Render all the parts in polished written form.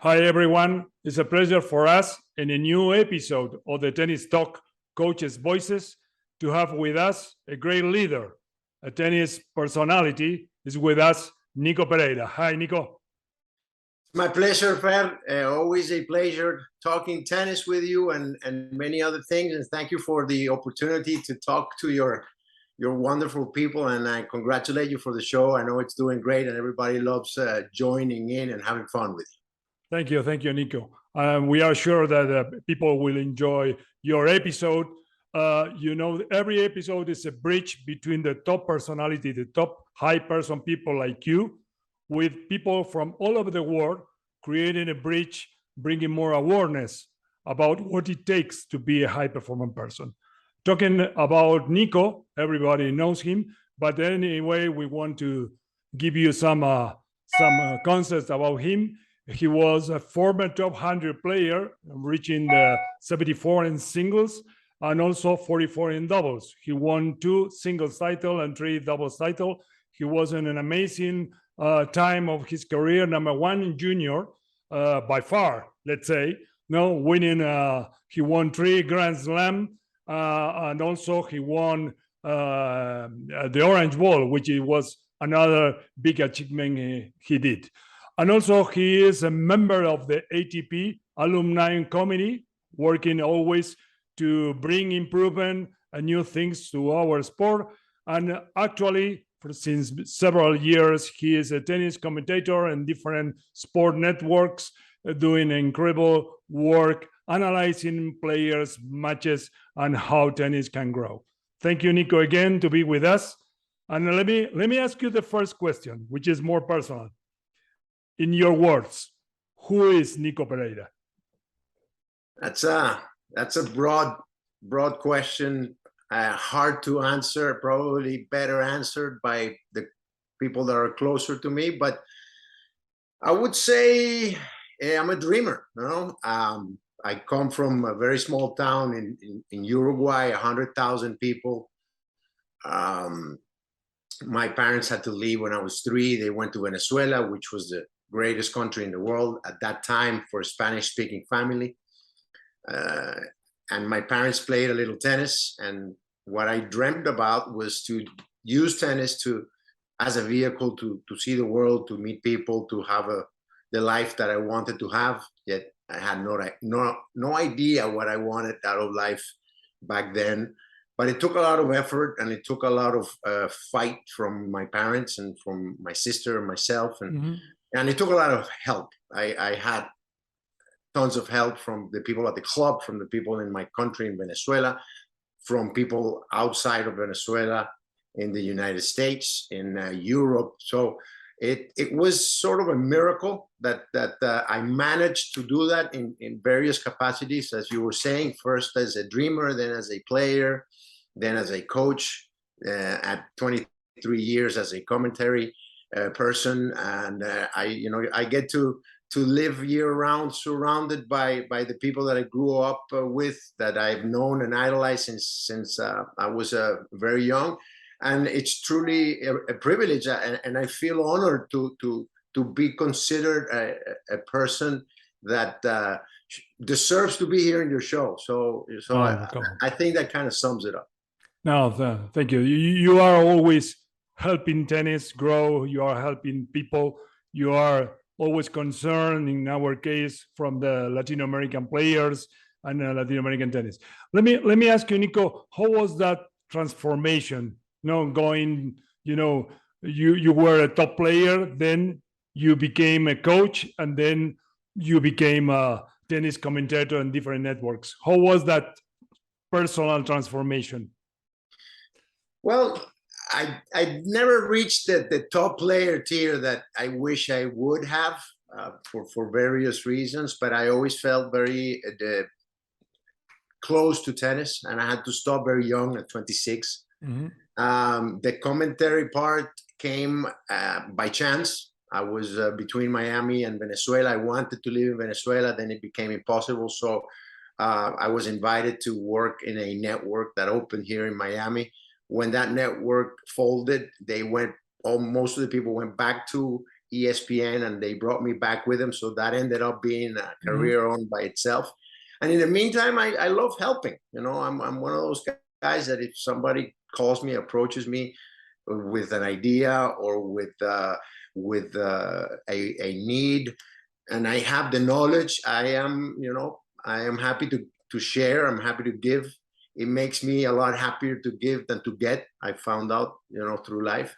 Hi, everyone. It's a pleasure for us in a new episode of the Tennis Talk Coaches' Voices to have with us a great leader, a tennis personality. Is with us, Nico Pereira. Hi, Nico. My pleasure, Fer. Always a pleasure talking tennis with you and many other things. And thank you for the opportunity to talk to your wonderful people. And I congratulate you for the show. I know it's doing great and everybody loves joining in and having fun with you. Thank you, Nico. We are sure that people will enjoy your episode. Every episode is a bridge between the top personality, the top high person people like you, with people from all over the world, creating a bridge, bringing more awareness about what it takes to be a high performing person. Talking about Nico, everybody knows him, but anyway, we want to give you some concepts about him. He was a former top 100 player, reaching the 74 in singles and also 44 in doubles. He won 2 singles titles and 3 doubles titles. He was in an amazing time of his career, #1 in junior, by far, let's say. No, winning, he won 3 Grand Slam, and also he won the Orange Ball, which was another big achievement he did. And also he is a member of the ATP Alumni Committee, working always to bring improvement and new things to our sport. And actually, since several years, he is a tennis commentator in different sport networks, doing incredible work, analyzing players, matches, and how tennis can grow. Thank you, Nico, again, to be with us. And let me ask you the first question, which is more personal. In your words, who is Nico Pereira? That's a broad question, hard to answer, probably better answered by the people that are closer to me. But I would say I'm a dreamer. I come from a very small town in Uruguay, 100,000 people. My parents had to leave when I was 3. They went to Venezuela, which was the greatest country in the world at that time for a Spanish-speaking family. And my parents played a little tennis. And what I dreamt about was to use tennis as a vehicle to see the world, to meet people, to have the life that I wanted to have. Yet I had no idea what I wanted out of life back then. But it took a lot of effort and it took a lot of fight from my parents and from my sister and myself. And it took a lot of help. I had tons of help from the people at the club, from the people in my country in Venezuela, from people outside of Venezuela, in the United States, in Europe. So it was sort of a miracle that I managed to do that in various capacities, as you were saying, first as a dreamer, then as a player, then as a coach, at 23 years as a commentary person. And I get to live year-round surrounded by the people that I grew up with, that I've known and idolized since I was very young. And it's truly a privilege, and I feel honored to be considered a person that deserves to be here in your show. So I think that kind of sums it up. No, thank you. You are always helping tennis grow. You are helping people. You are always concerned, in our case, from the Latin American players and Latin American tennis. Let me ask you, Nico, how was that transformation? Going, you were a top player, then you became a coach, and then you became a tennis commentator in different networks. How was that personal transformation? Well, I never reached the top player tier that I wish I would have for various reasons, but I always felt very close to tennis, and I had to stop very young at 26. The commentary part came by chance. I was between Miami and Venezuela. I wanted to live in Venezuela, then it became impossible. So I was invited to work in a network that opened here in Miami. When that network folded, most of the people went back to ESPN, and they brought me back with them. So that ended up being a career Mm-hmm. on by itself. And in the meantime, I love helping. You know, I'm one of those guys that if somebody calls me, approaches me with an idea or with a need, and I have the knowledge, I am happy to share. I'm happy to give. It makes me a lot happier to give than to get. I found out, through life.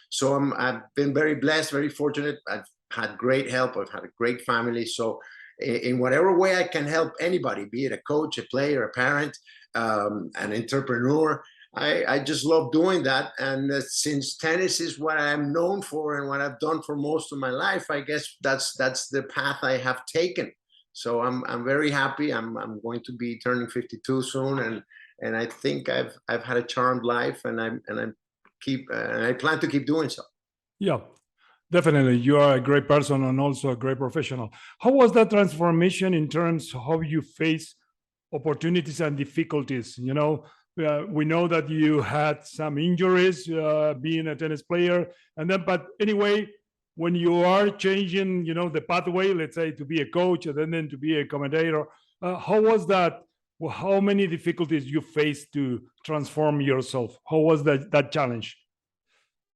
So I've been very blessed, very fortunate. I've had great help. I've had a great family. So in whatever way I can help anybody, be it a coach, a player, a parent, an entrepreneur, I just love doing that. And since tennis is what I'm known for and what I've done for most of my life, I guess that's the path I have taken. So I'm very happy. I'm going to be turning 52 soon, and I think I've had a charmed life, and I plan to keep doing so. Yeah, definitely. You are a great person and also a great professional. How was that transformation in terms of how you face opportunities and difficulties? We know that you had some injuries being a tennis player, but anyway, when you are changing, the pathway, let's say to be a coach and then to be a commentator, how was that? Well, how many difficulties you faced to transform yourself? How was that challenge?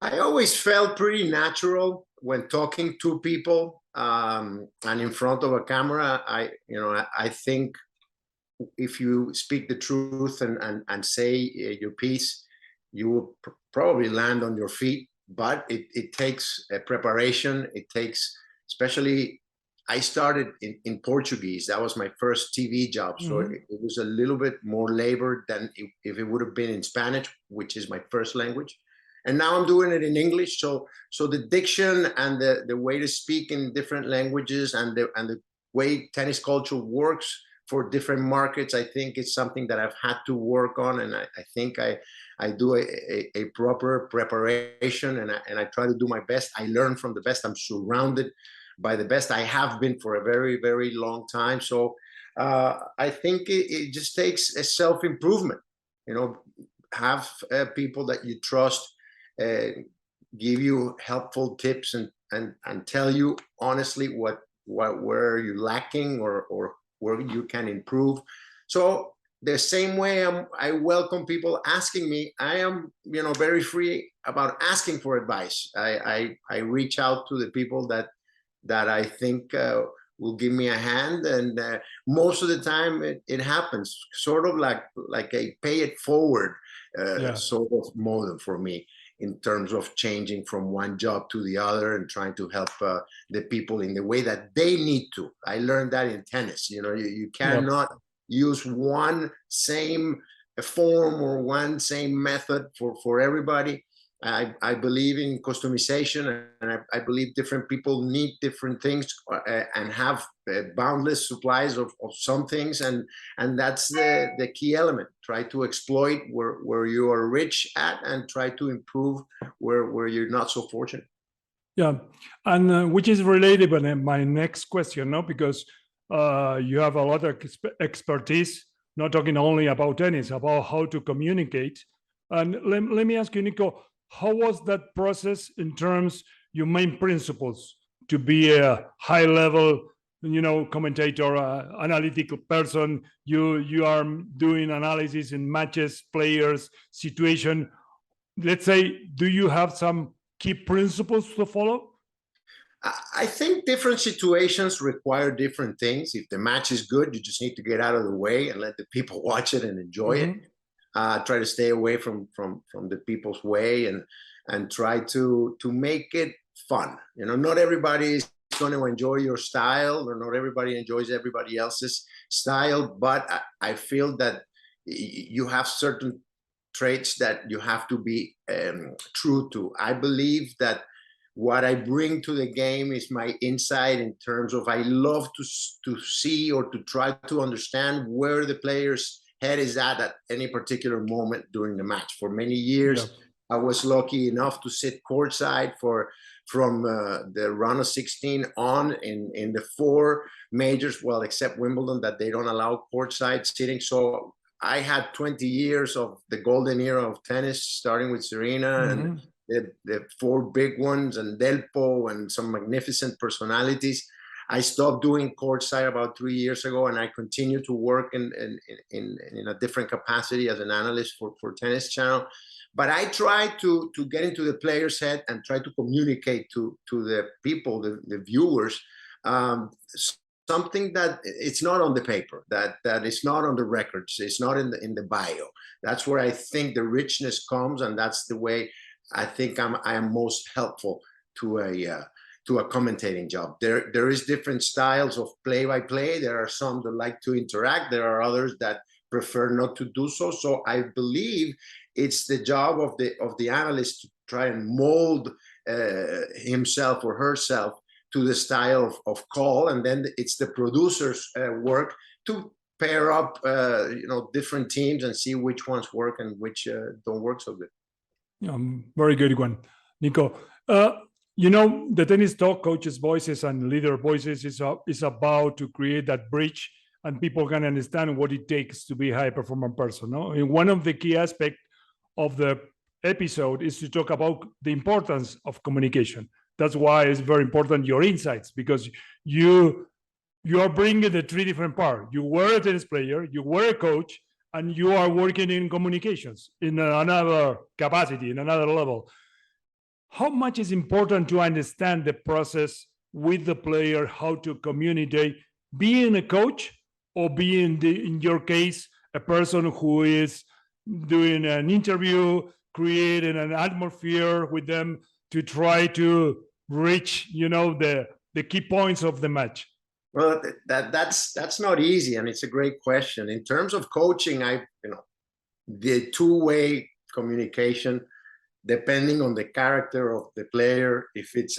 I always felt pretty natural when talking to people, and in front of a camera. I think if you speak the truth and say your piece, you will probably land on your feet. But it takes a preparation. It takes, especially, I started in Portuguese. That was my first TV job. So Mm-hmm. it was a little bit more labor than if it would have been in Spanish, which is my first language. And now I'm doing it in English. So the diction and the way to speak in different languages and the way tennis culture works for different markets, I think it's something that I've had to work on. And I think I do a proper preparation, and I try to do my best. I learn from the best. I'm surrounded by the best. I have been for a very, very long time. So I think it just takes a self-improvement. Have people that you trust give you helpful tips and tell you honestly where you're lacking or where you can improve. So the same way I welcome people asking me, I am very free about asking for advice. I reach out to the people that I think will give me a hand, and most of the time it happens sort of like a pay it forward sort of model for me, in terms of changing from one job to the other and trying to help the people in the way that they need to. I learned that in tennis. You cannot use one same form or one same method for everybody. I believe in customization, and I believe different people need different things and have boundless supplies of some things, and that's the key element. Try to exploit where you are rich at, and try to improve where you're not so fortunate. Yeah, and which is related to my next question, no? Because you have a lot of expertise, not talking only about tennis, about how to communicate. And let me ask you, Nico, how was that process in terms your main principles to be a high level, commentator, analytical person? You are doing analysis in matches, players, situation. Let's say, do you have some key principles to follow? I think different situations require different things. If the match is good, you just need to get out of the way and let the people watch it and enjoy it. Try to stay away from the people's way, and try to make it fun. Not everybody is going to enjoy your style, or not everybody enjoys everybody else's style, but I feel that you have certain traits that you have to be true to. I believe that what I bring to the game is my insight, in terms of I love to see or to try to understand where the player's head is at any particular moment during the match. For many years, I was lucky enough to sit courtside from the round of 16 on in the 4 majors, well, except Wimbledon, that they don't allow courtside sitting. So I had 20 years of the golden era of tennis, starting with Serena the four big ones and Delpo and some magnificent personalities. I stopped doing courtside about 3 years ago, and I continue to work in a different capacity as an analyst for Tennis Channel. But I try to get into the player's head and try to communicate to the people, the viewers, something that it's not on the paper, that it's not on the records, it's not in the bio. That's where I think the richness comes, and that's the way I think I am most helpful to a commentating job. There is different styles of play-by-play. There are some that like to interact. There are others that prefer not to do so. So I believe it's the job of the analyst to try and mold himself or herself to the style of call, and then it's the producer's work to pair up different teams and see which ones work and which don't work so good. Very good one, Nico. The Tennis Talk Coaches' Voices and Leader Voices is about to create that bridge, and people can understand what it takes to be a high-performing person. No? And one of the key aspects of the episode is to talk about the importance of communication. That's why it's very important, your insights, because you are bringing the three different parts. You were a tennis player, you were a coach, and you are working in communications in another capacity, in another level. How much is important to understand the process with the player, how to communicate, being a coach or being, in your case, a person who is doing an interview, creating an atmosphere with them to try to reach, the key points of the match? Well, that's not easy, and it's a great question. In terms of coaching, the two-way communication, depending on the character of the player, if it's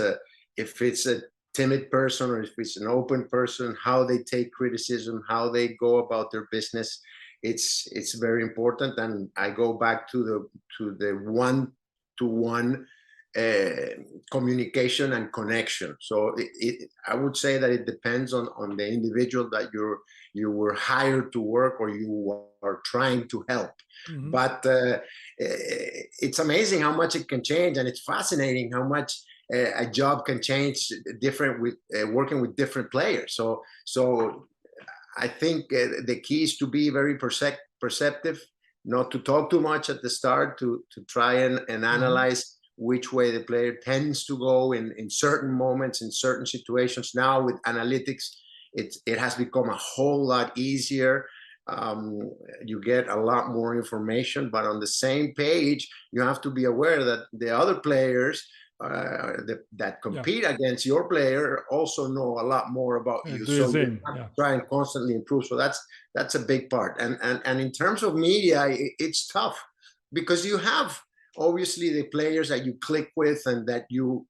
a timid person or if it's an open person, how they take criticism, how they go about their business, it's very important. And I go back to the one-to-one communication and connection. So I would say that it depends on the individual that you were hired to work or you are trying to help. Mm-hmm. But it's amazing how much it can change, and it's fascinating how much a job can change different with working with different players. So I think the key is to be very perceptive, not to talk too much at the start, to try and analyze which way the player tends to go in certain moments, in certain situations. Now with analytics, it has become a whole lot easier. You get a lot more information, but on the same page, you have to be aware that the other players that compete against your player also know a lot more about you. So you have to try and constantly improve. So that's a big part. And in terms of media, it's tough because you have obviously the players that you click with and that you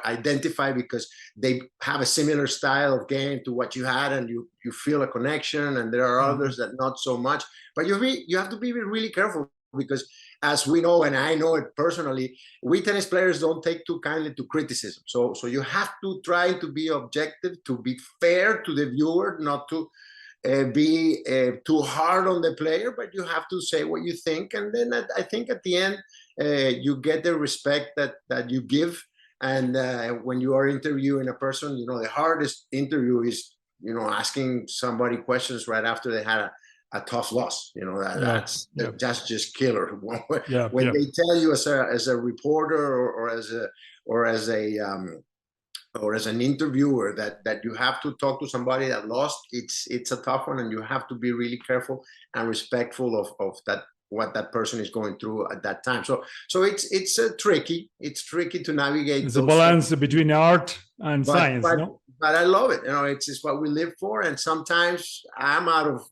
identify because they have a similar style of game to what you had, and you feel a connection. And there are others that not so much. But you have to be really careful, because as we know, and I know it personally, we tennis players don't take too kindly to criticism. So you have to try to be objective, to be fair to the viewer, not to be too hard on the player, but you have to say what you think. And then I think at the end, you get the respect that you give. And when you are interviewing a person, the hardest interview is, asking somebody questions right after they had a tough loss. That's just killer. When they tell you as a reporter or as an interviewer that you have to talk to somebody that lost, it's a tough one, and you have to be really careful and respectful of that, what that person is going through at that time. So it's tricky. It's tricky to navigate. It's a balance between art and science, no? But I love it. It's what we live for. And sometimes I'm out of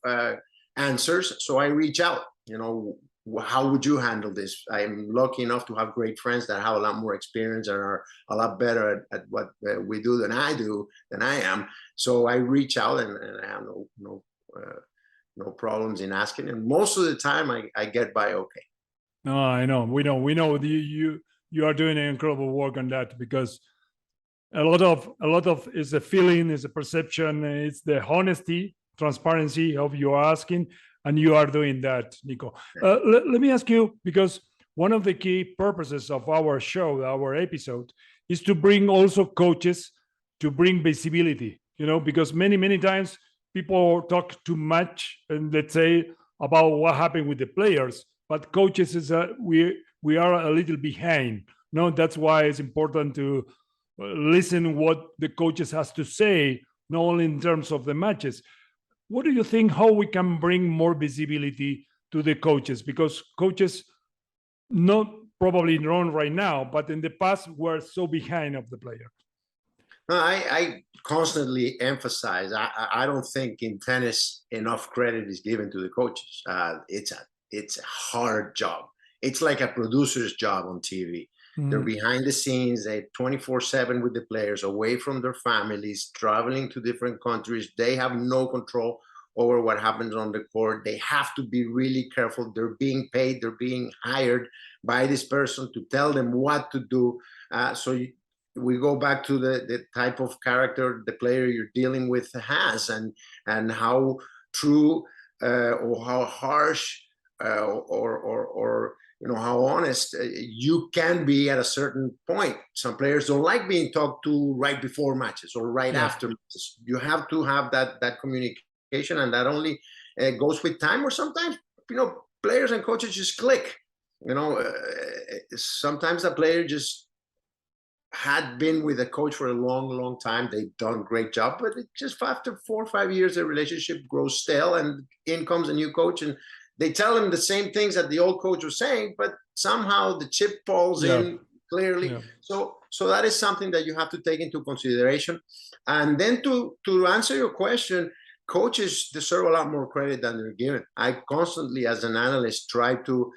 answers, so I reach out. How would you handle this? I'm lucky enough to have great friends that have a lot more experience and are a lot better at what we do than I am. So I reach out, and I have no problems in asking. And most of the time I get by okay. No, I know. We know you are doing an incredible work on that, because a lot of is a feeling, is a perception, it's the honesty, transparency of you asking. And you are doing that, Nico. Let me ask you, because one of the key purposes of our show, our episode, is to bring also coaches to bring visibility, because many times people talk too much and let's say about what happened with the players, but coaches is we are a little behind. No, that's why it's important to listen what the coaches has to say, not only in terms of the matches. What do you think, how we can bring more visibility to the coaches? Because coaches, not probably wrong right now, but in the past were so behind of the player. I constantly emphasize, I don't think in tennis enough credit is given to the coaches. It's a hard job. It's like a producer's job on TV. They're behind the scenes, they're 24/7 with the players, away from their families, traveling to different countries. They have no control over what happens on the court. They have to be really careful. They're being paid, they're being hired by this person to tell them what to do. We go back to the type of character the player you're dealing with has, and how true or how harsh or how honest you can be at a certain point. Some players don't like being talked to right before matches or right after matches. You have to have that communication, and that only goes with time, or sometimes players and coaches just click. Sometimes a player just had been with a coach for a long time. They've done a great job, but it just after 4 or 5 years, the relationship grows stale, and in comes a new coach, and they tell him the same things that the old coach was saying, but somehow the chip falls in clearly. So that is something that you have to take into consideration. And then to answer your question, coaches deserve a lot more credit than they're given. I constantly, as an analyst, try to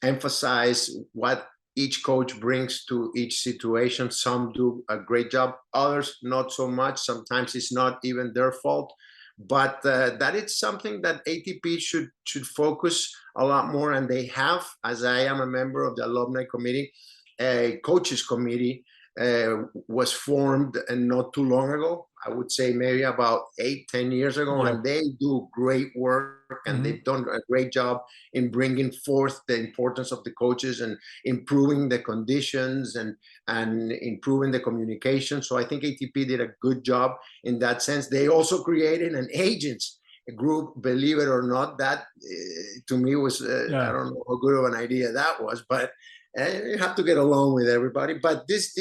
emphasize what each coach brings to each situation. Some do a great job, others not so much. Sometimes it's not even their fault, but that is something that ATP should focus a lot more. And they have, as I am a member of the alumni committee, a coaches committee was formed and not too long ago. I would say maybe about 8-10 years ago, and they do great work, and they've done a great job in bringing forth the importance of the coaches and improving the conditions and improving the communication. So I think ATP did a good job in that sense. They also created an agents group, believe it or not. That to me was I don't know how good of an idea that was, but you have to get along with everybody. But this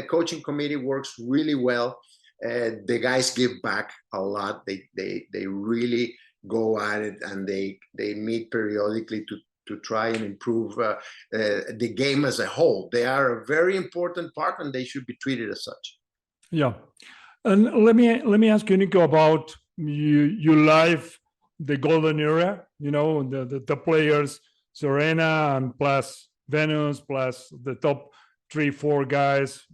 coaching committee works really well. The guys give back a lot. They really go at it, and they meet periodically to try and improve the game as a whole. They are a very important part, and they should be treated as such. Yeah, and let me ask you, Nico, about you live the golden era. The players, Serena and plus Venus, plus the top 3-4 guys.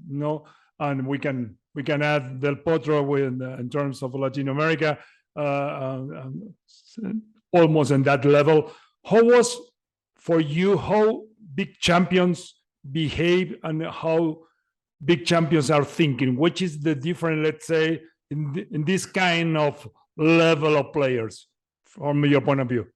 And we can add Del Potro in terms of Latin America, almost in that level. How was for you, how big champions behave and how big champions are thinking? Which is the difference, let's say, in this kind of level of players from your point of view?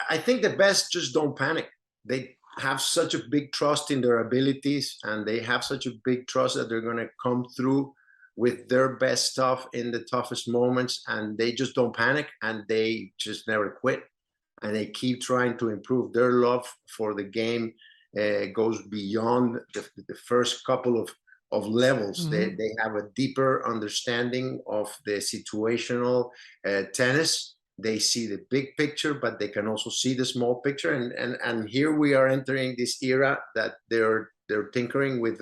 I think the best just don't panic. They have such a big trust in their abilities, and they have such a big trust that they're going to come through with their best stuff in the toughest moments, and they just don't panic, and they just never quit, and they keep trying to improve. Their love for the game goes beyond the first couple of levels. They have a deeper understanding of the situational tennis. They see the big picture, but they can also see the small picture. And here we are entering this era that they're tinkering with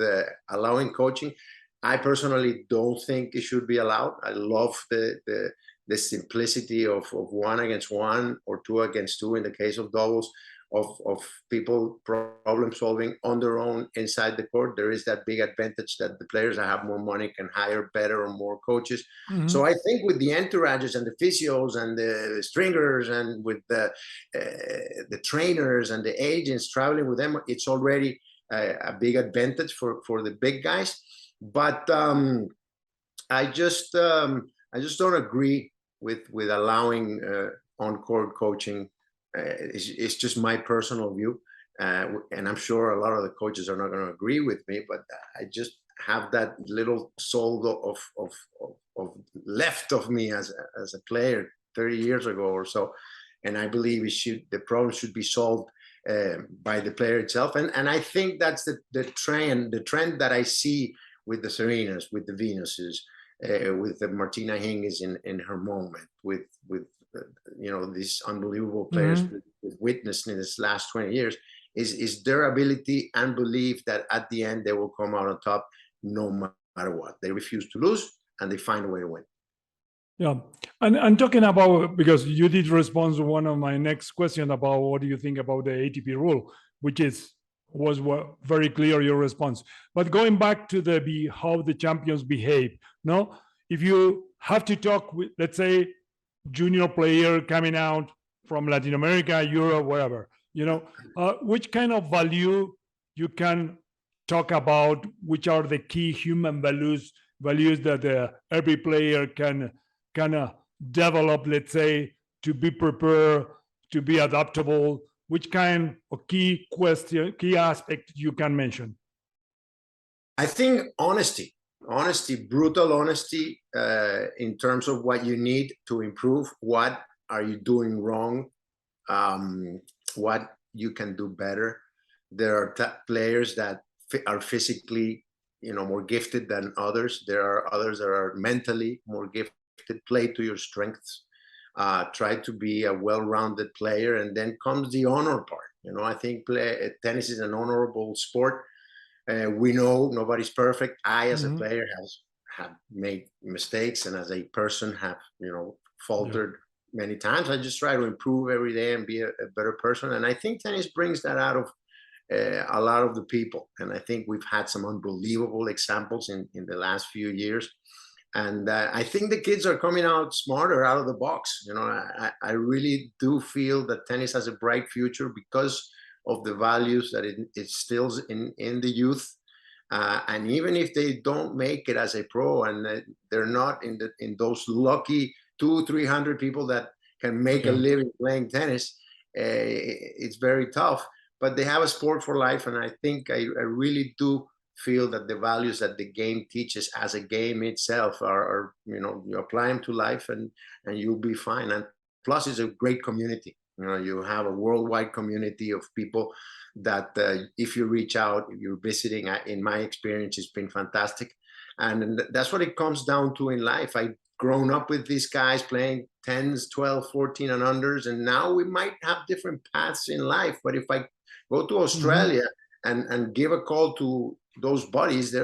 allowing coaching. I personally don't think it should be allowed. I love the simplicity of 1 against 1 or 2 against 2 in the case of doubles, of people problem solving on their own inside the court. There is that big advantage that the players that have more money can hire better or more coaches. So I think with the entourages and the physios and the stringers and with the trainers and the agents traveling with them, it's already a big advantage for the big guys. But I just don't agree with allowing on-court coaching it's just my personal view, and I'm sure a lot of the coaches are not going to agree with me, but I just have that little soul of left of me as a player 30 years ago or so, and I believe the problem should be solved by the player itself, and I think that's the trend that I see with the Serenas, with the Venuses, with the Martina Hingis in her moment, with these unbelievable players we've witnessed in this last 20 years, is their ability and belief that at the end they will come out on top no matter what. They refuse to lose and they find a way to win. Yeah, and talking about, because you did respond to one of my next question about what do you think about the ATP rule, which was very clear your response. But going back to how the champions behave, no, if you have to talk with, let's say, junior player coming out from Latin America, Europe, wherever, which kind of value you can talk about, which are the key human values that every player can develop, let's say, to be prepared, to be adaptable, which kind of key aspect you can mention? I think honesty, brutal honesty, in terms of what you need to improve, what are you doing wrong, what you can do better. There are players that are physically, more gifted than others. There are others that are mentally more gifted. Play to your strengths. Try to be a well-rounded player, and then comes the honor part. I think tennis is an honorable sport. We know nobody's perfect. I, as a player, have made mistakes, and as a person, have faltered many times. I just try to improve every day and be a better person. And I think tennis brings that out of a lot of the people. And I think we've had some unbelievable examples in the last few years. And I think the kids are coming out smarter out of the box. I really do feel that tennis has a bright future because of the values that it instills in the youth. And even if they don't make it as a pro, and they're not in those lucky 200-300 people that can make a living playing tennis, it's very tough. But they have a sport for life, and I think I really do feel that the values that the game teaches as a game itself are you apply them to life, and you'll be fine. And plus, it's a great community. You have a worldwide community of people that if you reach out, if you're visiting, in my experience, it's been fantastic. And that's what it comes down to in life. I've grown up with these guys playing 10s, 12, 14 and unders, and now we might have different paths in life. But if I go to Australia and give a call to those buddies,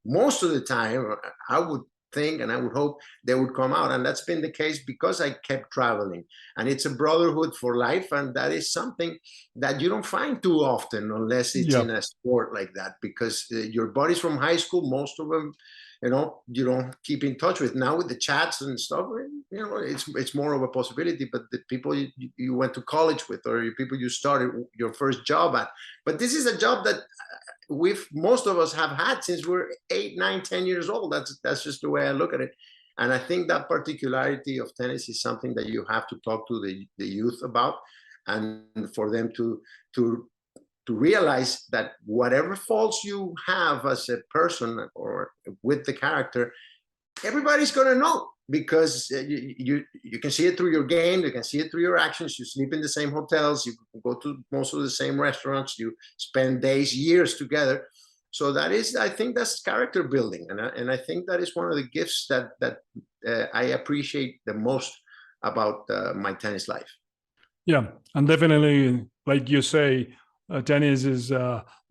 most of the time, I would think and I would hope they would come out. And that's been the case because I kept traveling. And it's a brotherhood for life. And that is something that you don't find too often unless it's in a sport like that, because your buddies from high school, most of them, you don't keep in touch with. Now with the chats and stuff, it's more of a possibility. But the people you went to college with, or people you started your first job at. But this is a job that most of us have had since we're 8, 9, 10 years old. That's just the way I look at it. And I think that particularity of tennis is something that you have to talk to the youth about, and for them to realize that whatever faults you have as a person or with the character, everybody's going to know, because you can see it through your game, you can see it through your actions. You sleep in the same hotels, you go to most of the same restaurants, you spend days, years together. So I think that's character building, and I think that is one of the gifts that I appreciate the most about my tennis life. Yeah, and definitely, like you say, tennis is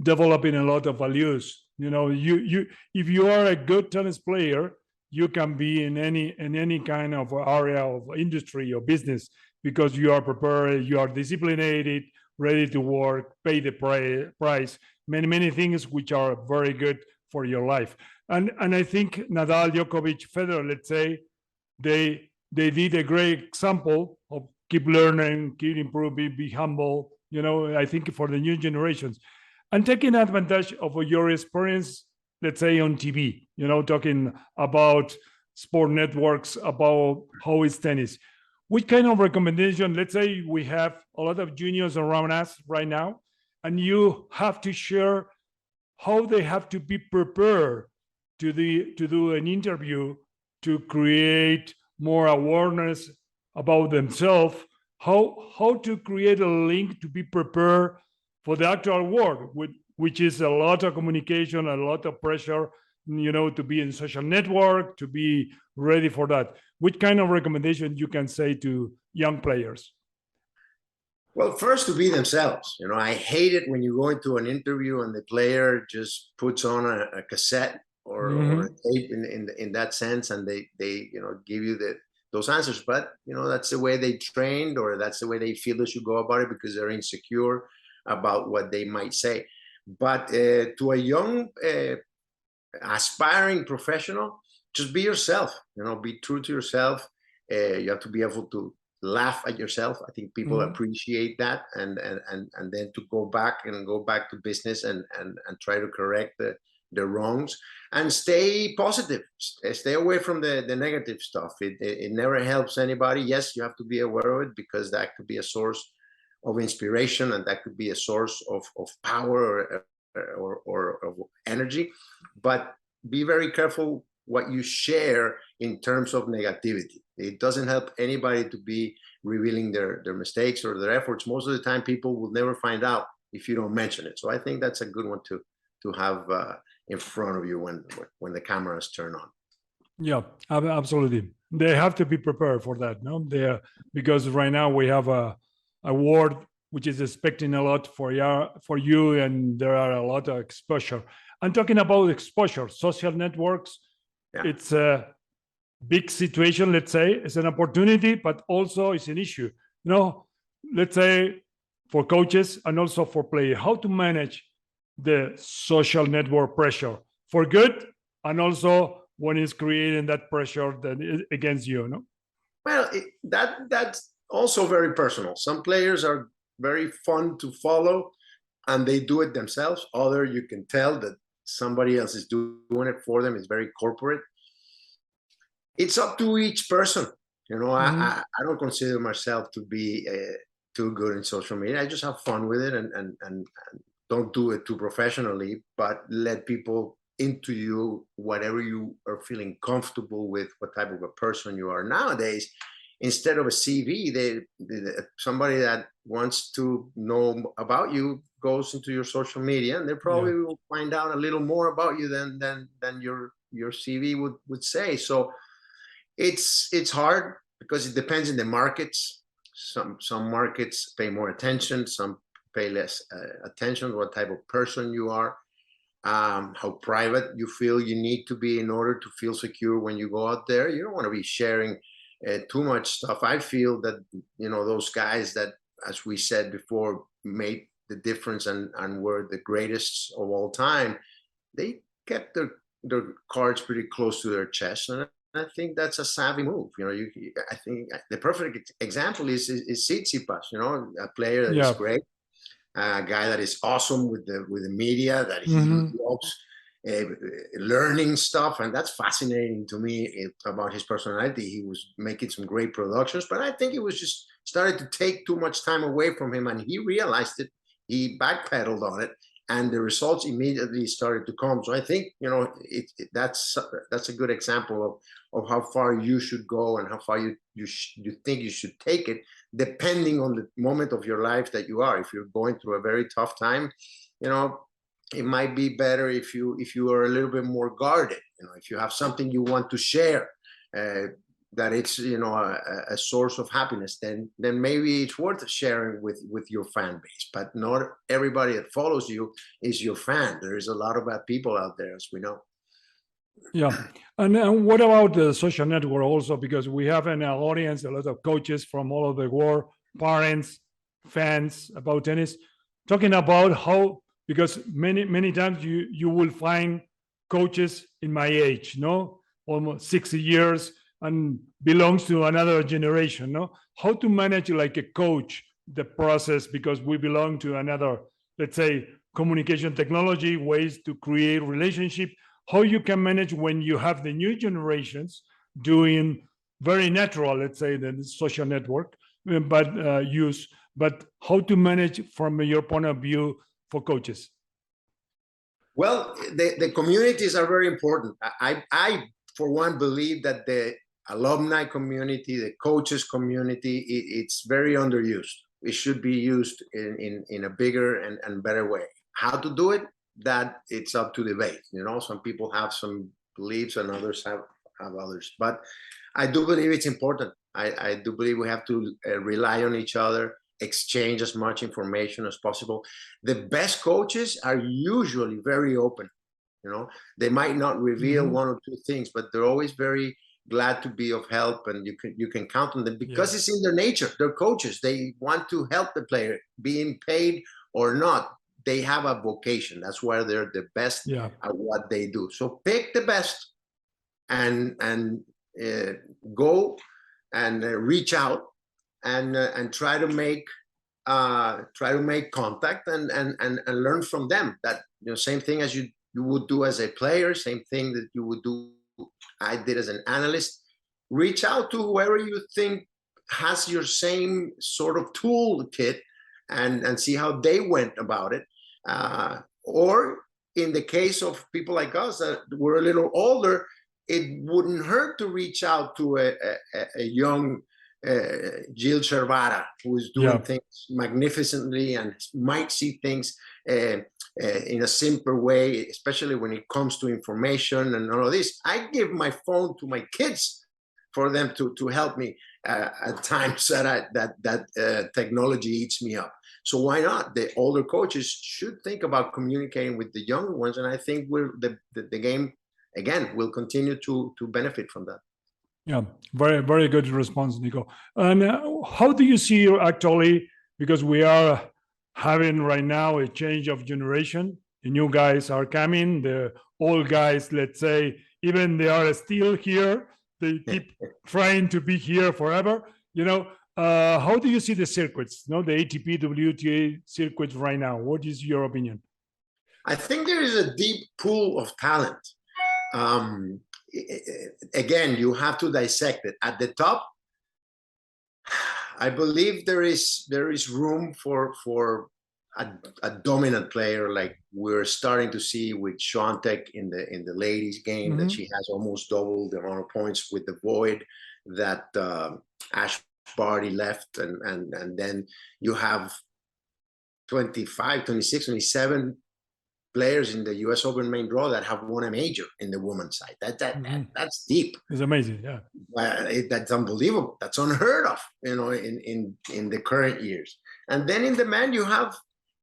developing a lot of values. If you are a good tennis player, you can be in any kind of area of industry or business, because you are prepared, you are disciplined, ready to work, pay the price, many things which are very good for your life. And I think Nadal, Djokovic, Federer, let's say, they did a great example of keep learning, keep improving, be humble. I think for the new generations, and taking advantage of your experience, let's say on TV, talking about sport networks, about how is tennis. What kind of recommendation? Let's say we have a lot of juniors around us right now, and you have to share how they have to be prepared to do an interview, to create more awareness about themselves, how to create a link to be prepared for the actual work, which is a lot of communication, a lot of pressure, to be in social network, to be ready for that. What kind of recommendation you can say to young players? Well, first, to be themselves. I hate it when you go into an interview and the player just puts on a cassette or a tape in that sense, and they give you those answers. But that's the way they trained, or that's the way they feel they should go about it, because they're insecure about what they might say. But to a young aspiring professional, just be yourself. Be true to yourself. You have to be able to laugh at yourself. I think people appreciate that, and then to go back to business and try to correct the wrongs, and stay positive. Stay away from the negative stuff. It never helps anybody. Yes, you have to be aware of it, because that could be a source of inspiration, and that could be a source of power or of energy. But be very careful what you share in terms of negativity. It doesn't help anybody to be revealing their mistakes or their efforts. Most of the time, people will never find out if you don't mention it. So I think that's a good one to have in front of you when the cameras turn on. Yeah, absolutely. They have to be prepared for that, no? Because right now we have a world which is expecting a lot for you, and there are a lot of exposure. I'm talking about exposure, social networks. Yeah. It's a big situation, let's say. It's an opportunity, but also it's an issue. Let's say for coaches and also for players, how to manage the social network pressure for good, and also when it's creating that pressure that is against you, no? Well, that's also very personal. Some players are very fun to follow, and they do it themselves. Other, you can tell that somebody else is doing it for them. It's very corporate. It's up to each person. I don't consider myself to be too good in social media. I just have fun with it, and don't do it too professionally, but let people into you, whatever you are feeling comfortable with, what type of a person you are. Nowadays, instead of a CV, somebody that wants to know about you goes into your social media, and they probably will find out a little more about you than your CV would say. So it's hard, because it depends on the markets. Some markets pay more attention, some pay less attention, what type of person you are, how private you feel you need to be in order to feel secure when you go out there. You don't want to be sharing too much stuff. I feel that those guys that, as we said before, made the difference and were the greatest of all time, they kept their cards pretty close to their chest, and I think that's a savvy move. I think the perfect example is Tsitsipas, a player that is great, a guy that is awesome with the media, that he loves learning stuff, and that's fascinating to me about his personality. He was making some great productions, but I think it was just started to take too much time away from him, and he realized it. He backpedaled on it, and the results immediately started to come. So I think that's a good example of how far you should go and how far you think you should take it, depending on the moment of your life that you are. If you're going through a very tough time, it might be better if you are a little bit more guarded. If you have something you want to share, that it's a source of happiness, then maybe it's worth sharing with your fan base. But not everybody that follows you is your fan. There is a lot of bad people out there, as we know. Yeah, and what about the social network also? Because we have in our audience a lot of coaches from all over the world, parents, fans about tennis, talking about how, because many times you will find coaches in my age, almost 60 years, and belongs to another generation, how to manage like a coach the process, because we belong to another, let's say, communication technology, ways to create relationship, how you can manage when you have the new generations doing very natural, let's say, the social network, but use. But how to manage from your point of view for coaches? Well, the communities are very important. I, for one, believe that the alumni community, the coaches community, it's very underused. It should be used in a bigger and better way. How to do it? That it's up to debate. You know, some people have some beliefs and others have others. But I do believe it's important. I do believe we have to rely on each other, exchange as much information as possible. The best coaches are usually very open. You know, they might not reveal one or two things, but they're always very glad to be of help, and you can count on them because it's in their nature. They're coaches. They want to help the player, being paid or not. They have a vocation. That's why they're the best at what they do. So pick the best and go and reach out and try to make contact and learn from them. That, you know, same thing as you would do as a player, same thing that you would do I did as an analyst. Reach out to whoever you think has your same sort of toolkit and see how they went about it. Or in the case of people like us that were a little older, it wouldn't hurt to reach out to a young Gil Cervara, who is doing things magnificently and might see things in a simpler way, especially when it comes to information and all of this. I give my phone to my kids for them to help me at times that technology eats me up. So why not? The older coaches should think about communicating with the younger ones, and I think the game again will continue to benefit from that. Yeah, very, very good response, Nico. And how do you see actually, because we are having right now a change of generation, the new guys are coming, the old guys, let's say, even they are still here, they keep trying to be here forever, you know. How do you see the circuits, you know, the ATP, WTA circuits right now? What is your opinion? I think there is a deep pool of talent. Again, you have to dissect it. At the top, I believe there is room for a dominant player like we're starting to see with Swiatek in the ladies game, that she has almost double the amount of points with the void that Ash Barty left, and then you have 25, 26, 27 players in the US Open main draw that have won a major in the women's side. That's deep. It's amazing, yeah. That's unbelievable. That's unheard of, you know, in the current years. And then in the men, you have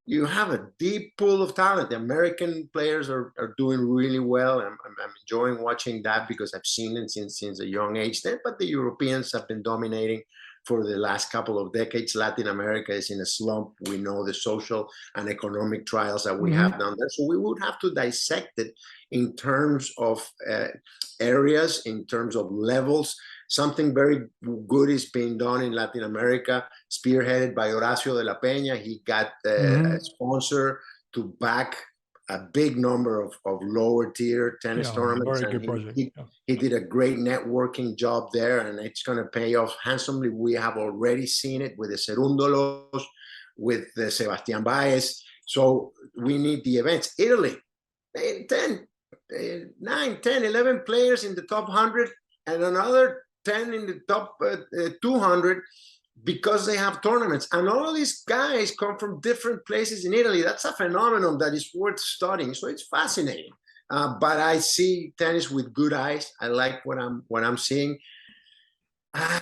a deep pool of talent. The American players are doing really well. I'm enjoying watching that because I've seen it since a young age then. But the Europeans have been dominating for the last couple of decades. Latin America is in a slump. We know the social and economic trials that we have down there. So we would have to dissect it in terms of areas, in terms of levels. Something very good is being done in Latin America, spearheaded by Horacio de la Peña. He got a sponsor to back a big number of lower tier tennis tournaments. Very good project. He did a great networking job there, and it's going to pay off handsomely. We have already seen it with the Cerúndolos, with the Sebastián Baez. So we need the events. Italy, 9, 10, 11 players in the top 100 and another 10 in the top 200 because they have tournaments. And all of these guys come from different places in Italy. That's a phenomenon that is worth studying. So it's fascinating. But I see tennis with good eyes. I like what I'm seeing. I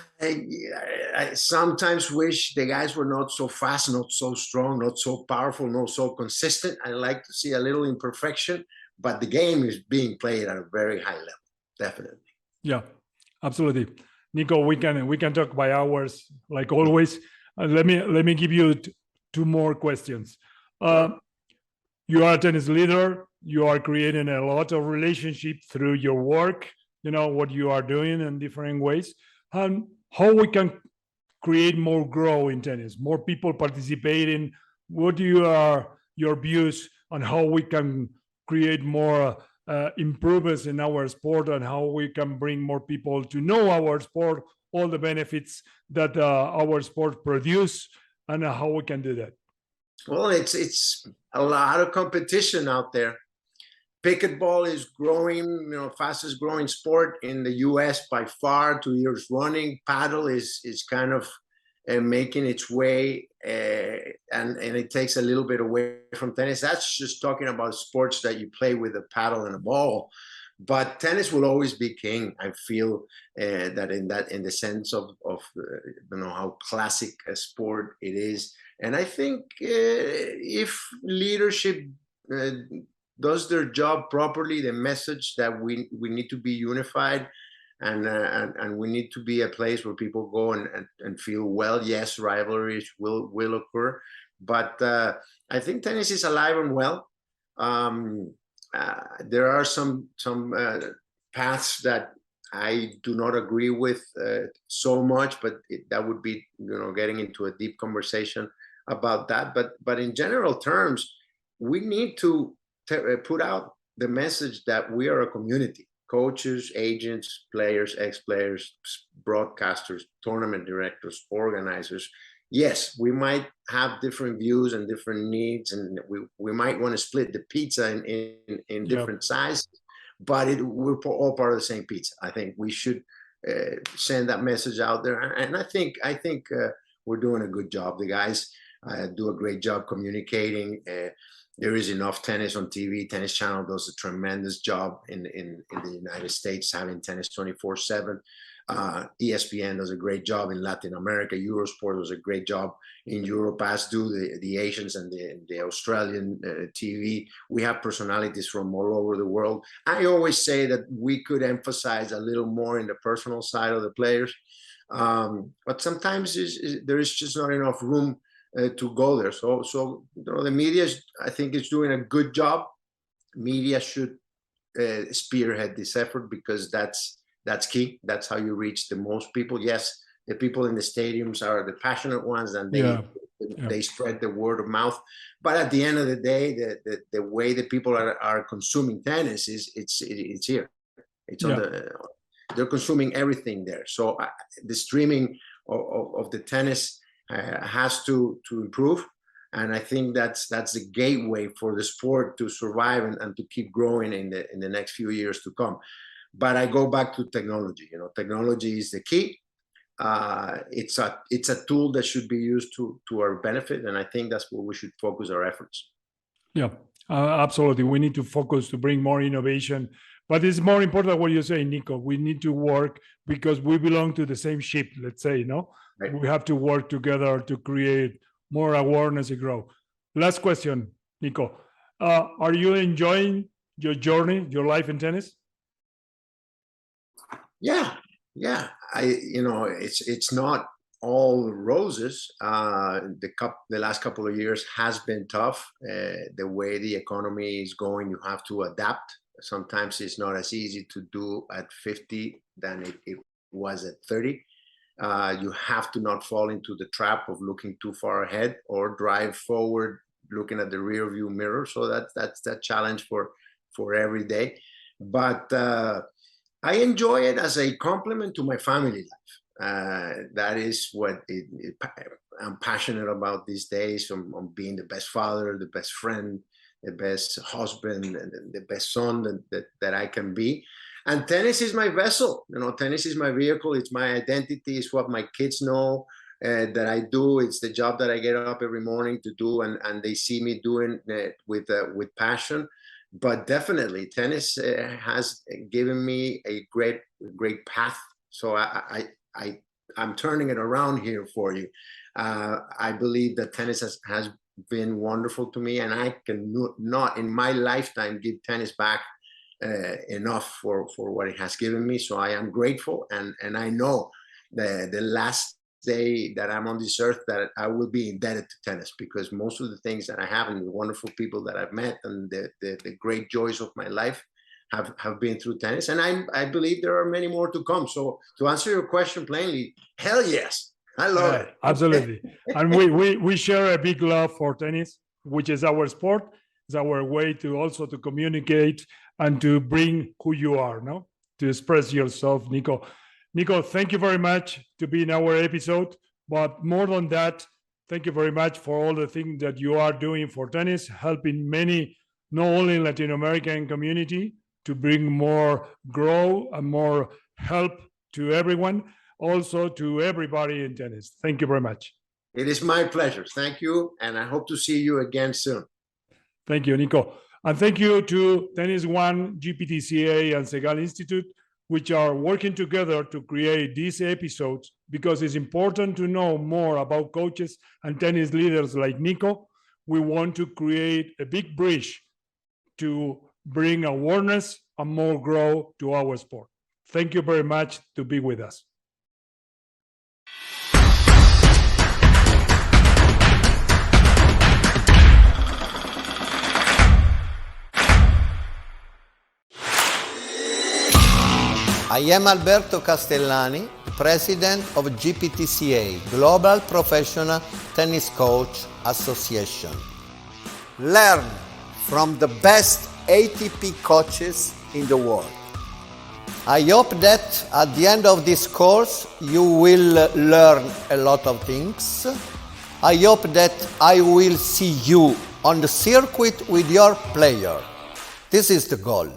sometimes wish the guys were not so fast, not so strong, not so powerful, not so consistent. I like to see a little imperfection, but the game is being played at a very high level, definitely. Yeah, absolutely. Nico, we can talk by hours, like always. Let me give you two more questions. You are a tennis leader. You are creating a lot of relationship through your work. You know what you are doing in different ways. And how we can create more growth in tennis, more people participating. What are your views on how we can create more improvements in our sport and how we can bring more people to know our sport, all the benefits that our sport produce, and how we can do that. Well, it's a lot of competition out there. Pickleball is growing, fastest growing sport in the US by far, 2 years running. Paddle is kind of making its way, and it takes a little bit away from tennis. That's just talking about sports that you play with a paddle and a ball. But tennis will always be king. I feel that in the sense of how classic a sport it is. And I think if leadership does their job properly, the message that we need to be unified, and we need to be a place where people go and feel well. Yes, rivalries will occur, but I think tennis is alive and well. There are some paths that I do not agree with so much, but that would be getting into a deep conversation about that. But in general terms, we need to put out the message that we are a community. Coaches, agents, players, ex-players, broadcasters, tournament directors, organizers. Yes, we might have different views and different needs, and we might want to split the pizza in different sizes, but we're all part of the same pizza. I think we should send that message out there, and I think we're doing a good job. The guys do a great job communicating. There is enough tennis on TV. Tennis Channel does a tremendous job in the United States, having tennis 24/7. ESPN does a great job in Latin America. Eurosport does a great job in Europe, as do the Asians and the Australian TV. We have personalities from all over the world. I always say that we could emphasize a little more in the personal side of the players, but sometimes there is just not enough room to go there. So the media, I think, is doing a good job. Media should spearhead this effort, because that's key. That's how you reach the most people. Yes, the people in the stadiums are the passionate ones, and they spread the word of mouth. But at the end of the day, the way that people are consuming tennis is it's here. It's on they're consuming everything there. So the streaming of the tennis has to improve, and I think that's the gateway for the sport to survive and to keep growing in the next few years to come. But I go back to technology. Technology is the key. It's a tool that should be used to our benefit, and I think that's where we should focus our efforts. Yeah, absolutely. We need to focus to bring more innovation. But it's more important what you say, Nico. We need to work because we belong to the same ship, let's say, Right. We have to work together to create more awareness and grow. Last question, Nico. Are you enjoying your journey, your life in tennis? Yeah. It's not all roses. The last couple of years has been tough. The way the economy is going, you have to adapt. Sometimes it's not as easy to do at 50 than it was at 30. You have to not fall into the trap of looking too far ahead or drive forward looking at the rear view mirror. So that's that challenge for every day. But I enjoy it as a complement to my family life. That is what I'm passionate about these days. I'm being the best father, the best friend, the best husband, and the best son that I can be. And tennis is my vessel. Tennis is my vehicle. It's my identity. It's what my kids know that I do. It's the job that I get up every morning to do, and they see me doing it with passion. But definitely, tennis has given me a great path. So I'm turning it around here for you. I believe that tennis has been wonderful to me, and I can not in my lifetime give tennis back enough for what it has given me. So I am grateful, and I know the last day that I'm on this earth that I will be indebted to tennis, because most of the things that I have and the wonderful people that I've met and the great joys of my life have been through tennis, and I believe there are many more to come. So to answer your question plainly, hell yes, I love it. Absolutely. And we share a big love for tennis, which is our sport. It's our way to also to communicate and to bring who you are, no? To express yourself, Nico. Nico, thank you very much to be in our episode. But more than that, thank you very much for all the things that you are doing for tennis, helping many, not only in Latin American community, to bring more growth and more help to everyone, also to everybody in tennis. Thank you very much. It is my pleasure. Thank you, and I hope to see you again soon. Thank you, Nico. And thank you to Tennis One, GPTCA, and Segal Intitute, which are working together to create these episodes, because it's important to know more about coaches and tennis leaders like Nico. We want to create a big bridge to bring awareness and more growth to our sport. Thank you very much to be with us. I am Alberto Castellani, President of GPTCA, Global Professional Tennis Coach Association. Learn from the best ATP coaches in the world. I hope that at the end of this course you will learn a lot of things. I hope that I will see you on the circuit with your player. This is the goal.